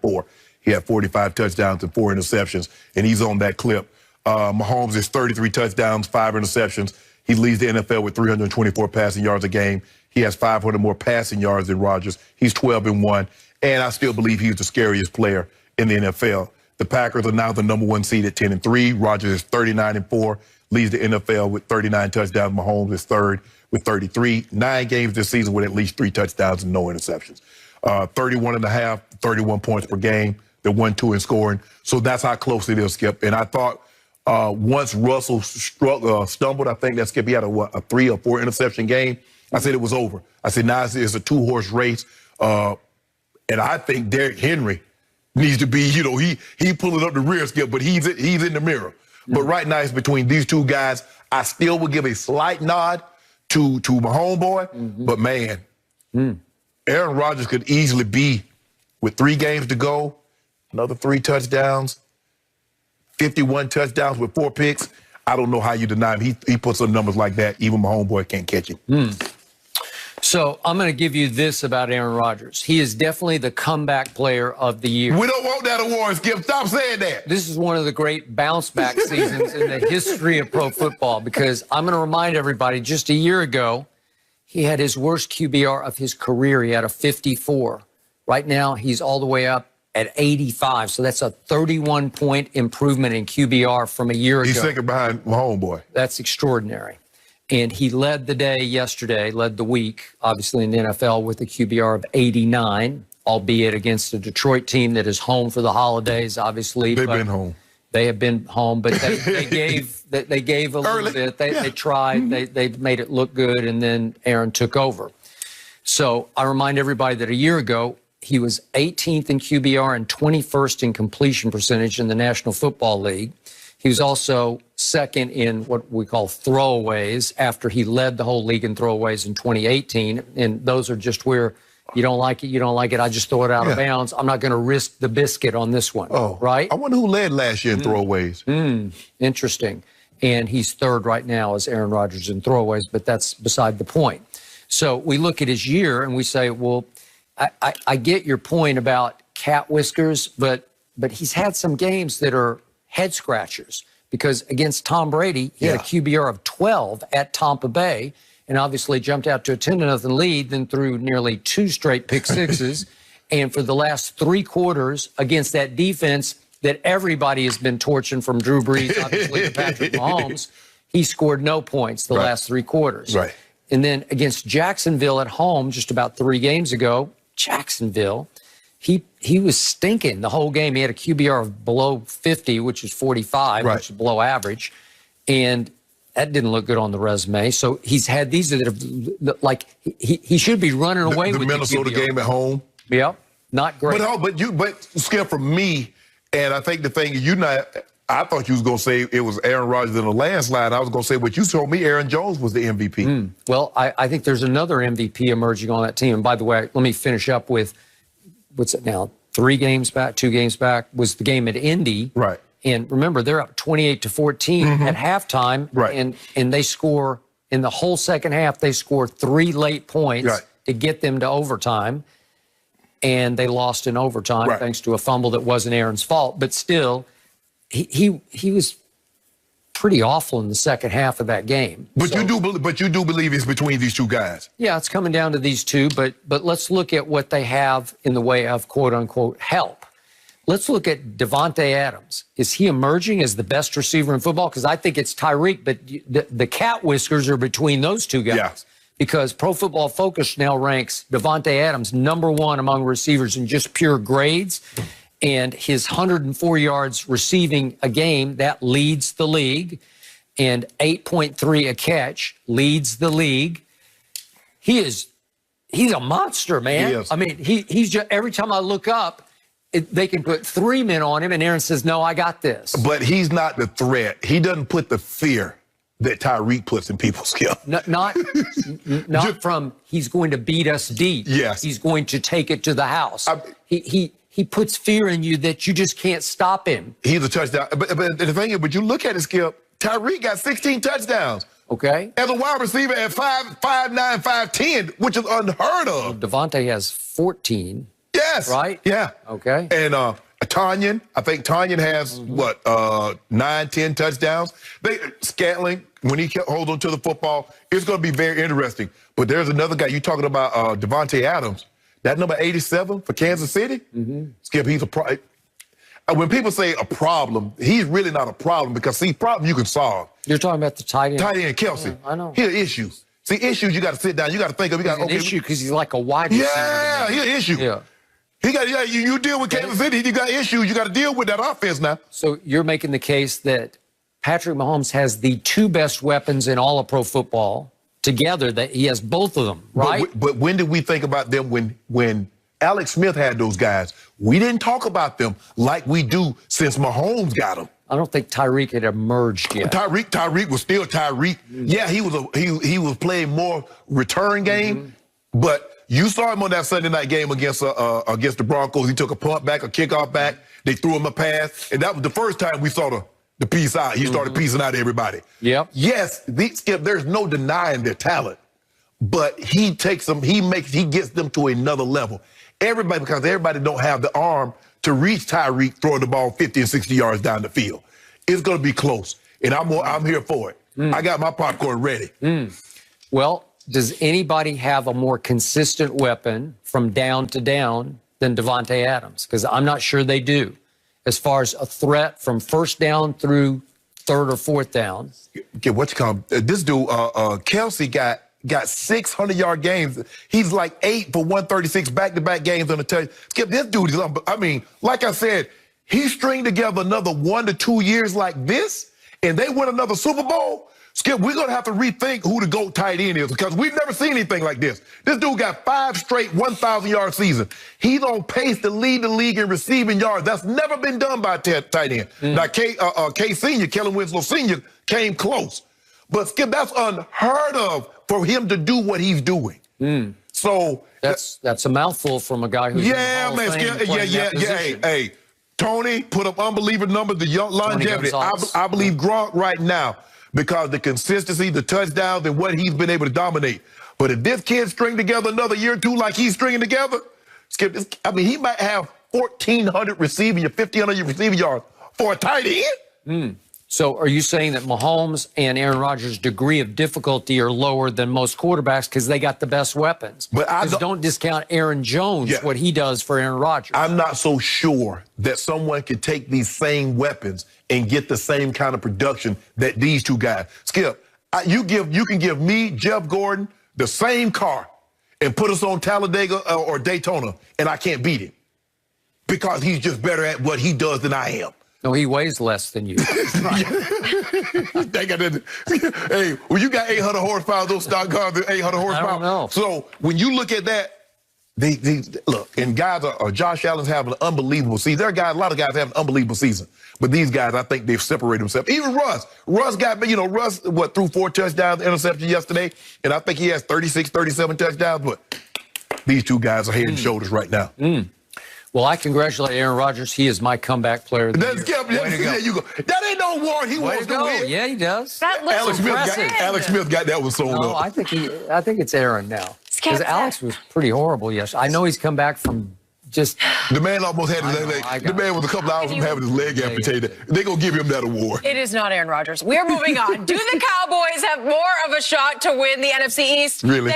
4. He had 45 touchdowns and 4 interceptions, and he's on that clip. Mahomes is 33 touchdowns, 5 interceptions. He leads the NFL with 324 passing yards a game. He has 500 more passing yards than Rodgers. He's 12-1, and I still believe he's the scariest player in the NFL. The Packers are now the #1 seed at 10-3. Rodgers is 39-4, leads the NFL with 39 touchdowns. Mahomes is third with 33. 9 games this season with at least 3 touchdowns and no interceptions. 31.5, 31 points per game. They're 1-2 in scoring. So that's how close it is, Skip. And I thought once Russell stumbled, I think that Skip, he had a 3 or 4 interception game. I said it was over. I said now it's a 2-horse race. And I think Derrick Henry needs to be, he pulling up the rear, Skip, but he's in the mirror. But right now it's between these two guys. I still would give a slight nod to my homeboy. But man, Aaron Rodgers could easily be, with 3 games to go, another 3 touchdowns, 51 touchdowns with 4 picks. I don't know how you deny him. He puts up numbers like that. Even my homeboy can't catch him. So I'm going to give you this about Aaron Rodgers. He is definitely the comeback player of the year. We don't want that award, Skip. Stop saying that. This is one of the great bounce-back seasons in the history of pro football, because I'm going to remind everybody, just a year ago, he had his worst QBR of his career. He had a 54. Right now, he's all the way up at 85. So that's a 31-point improvement in QBR from a year ago. He's second behind my homeboy. That's extraordinary. And he led the day yesterday, led the week, obviously in the NFL, with a QBR of 89, albeit against a Detroit team that is home for the holidays, obviously. They've been home. They have been home, but they gave a little bit. They tried. They made it look good, and then Aaron took over. So I remind everybody that a year ago, he was 18th in QBR and 21st in completion percentage in the National Football League. He was also second in what we call throwaways after he led the whole league in throwaways in 2018. And those are just where you don't like it, you don't like it, I just throw it out of bounds. I'm not going to risk the biscuit on this one, right? I wonder who led last year in throwaways. Interesting. And he's third right now as Aaron Rodgers in throwaways, but that's beside the point. So we look at his year and we say, well, I get your point about cat whiskers, but he's had some games that are head scratchers, because against Tom Brady, he had a QBR of 12 at Tampa Bay, and obviously jumped out to a 10-0 lead, then threw nearly 2 straight pick sixes. And for the last 3 quarters against that defense that everybody has been torching, from Drew Brees, obviously, to Patrick Mahomes, he scored no points the last 3 quarters. And then against Jacksonville at home just about 3 games ago, Jacksonville, he was stinking the whole game. He had a QBR of below 50, which is 45, which is below average. And that didn't look good on the resume. So he's had these that have, like, he should be running away with the Minnesota game at home. Yep, not great. But Skip, for me, and I think the thing is, I thought you was going to say it was Aaron Rodgers in a landslide. I was going to say, but you told me Aaron Jones was the MVP. Well, I think there's another MVP emerging on that team. And by the way, let me finish up with, what's it now, 2 games back, was the game at Indy. And remember, they're up 28-14 at halftime. And they score, in the whole second half, they score 3 late points to get them to overtime. And they lost in overtime thanks to a fumble that wasn't Aaron's fault. But still, he was pretty awful in the second half of that game. But you do believe it's between these 2 guys. Yeah, it's coming down to these 2, but let's look at what they have in the way of quote-unquote help. Let's look at Davante Adams. Is he emerging as the best receiver in football? Because I think it's Tyreek, but the cat whiskers are between those 2 guys. Because Pro Football Focus now ranks Davante Adams #1 among receivers in just pure grades. And his 104 yards receiving a game, that leads the league. And 8.3 a catch leads the league. He's a monster, man. I mean, he's just, every time I look up, they can put 3 men on him, and Aaron says, no, I got this. But he's not the threat. He doesn't put the fear that Tyreek puts in people's skill. Not from, he's going to beat us deep. He's going to take it to the house. He puts fear in you that you just can't stop him. He's a touchdown. But the thing is, but you look at it, Skip, Tyreek got 16 touchdowns. As a wide receiver at 5'9", 5'10", which is unheard of. Davante has 14. Yes. Right? Yeah. Okay. And Tanyan, I think Tanyan has, 9, 10 touchdowns. Scantling, when he holds on to the football, it's going to be very interesting. But there's another guy, you talking about Devontae Adams, that number 87 for Kansas City. Skip, he's a when people say a problem, he's really not a problem because, see, problem you can solve. You're talking about the tight end? Tight end, Kelsey. Yeah, I know. Here are issues. See, issues you got to sit down. You got to think of. You got an issue because he's like a wide receiver. Yeah, he's an issue. Yeah. You deal with Kansas City, you got issues. You got to deal with that offense now. So you're making the case that Patrick Mahomes has the two best weapons in all of pro football together, that he has both of them, right? But when did we think about them when Alex Smith had those guys? We didn't talk about them like we do since Mahomes got them. I don't think Tyreek had emerged yet. Tyreek was still Tyreek. Yeah, he was playing more return game, but you saw him on that Sunday night game against the Broncos. He took a punt back, a kickoff back. They threw him a pass, and that was the first time we saw the piece out. He started piecing out everybody. Yep. Yes, Skip, there's no denying their talent, but he takes them, he gets them to another level. Because everybody don't have the arm to reach Tyreek throwing the ball 50 and 60 yards down the field. It's going to be close, and I'm here for it. I got my popcorn ready. Well, does anybody have a more consistent weapon from down to down than Devontae Adams? Because I'm not sure they do. As far as a threat from first down through third or fourth down. This dude, Kelsey got 600-yard games. He's like 8 for 136 back-to-back games on the touch. Skip, this dude is, I mean, like I said, he stringed together another 1 to 2 years like this, and they win another Super Bowl. Skip, we're going to have to rethink who the GOAT tight end is because we've never seen anything like this. This dude got 5 straight 1,000-yard seasons. He's on pace to lead the league in receiving yards. That's never been done by a tight end. Now, K Sr., Kellen Winslow Sr., came close. But, Skip, that's unheard of for him to do what he's doing. So that's a mouthful from a guy who's Hey, Tony put up unbelievable numbers, the longevity. I believe Gronk right now, because the consistency, the touchdowns, and what he's been able to dominate. But if this kid string together another year or two like he's stringing together, Skip, I mean, he might have 1,400 receiving, 1,500 receiving yards for a tight end. So are you saying that Mahomes and Aaron Rodgers' degree of difficulty are lower than most quarterbacks because they got the best weapons? But don't discount Aaron Jones, what he does for Aaron Rodgers. I'm not so sure that someone could take these same weapons and get the same kind of production that these two guys. Skip, you can give me, Jeff Gordon, the same car and put us on Talladega or Daytona, and I can't beat him because he's just better at what he does than I am. No, he weighs less than you. Hey, when you got 800 horsepower, those stock cars are 800 horsepower. I don't know. So when you look at that, look, and guys Josh Allen's having an unbelievable season. There are a lot of guys having an unbelievable season. But these guys, I think they've separated themselves. Even Russ. Russ threw 4 touchdowns, interception yesterday, and I think he has 36, 37 touchdowns. But these two guys are head and shoulders right now. Well, I congratulate Aaron Rodgers. He is my comeback player of the year. There you go. That ain't no war. He wants to win. Yeah, he does. That looks impressive. Alex Smith got that one sold up. I think it's Aaron now. Because Alex was pretty horrible yesterday. I know he's come back from just... The man almost had his leg. The man was a couple hours from having his leg amputated. They're going to give him that award. It is not Aaron Rodgers. We're moving on. Do the Cowboys have more of a shot to win the NFC East? Really?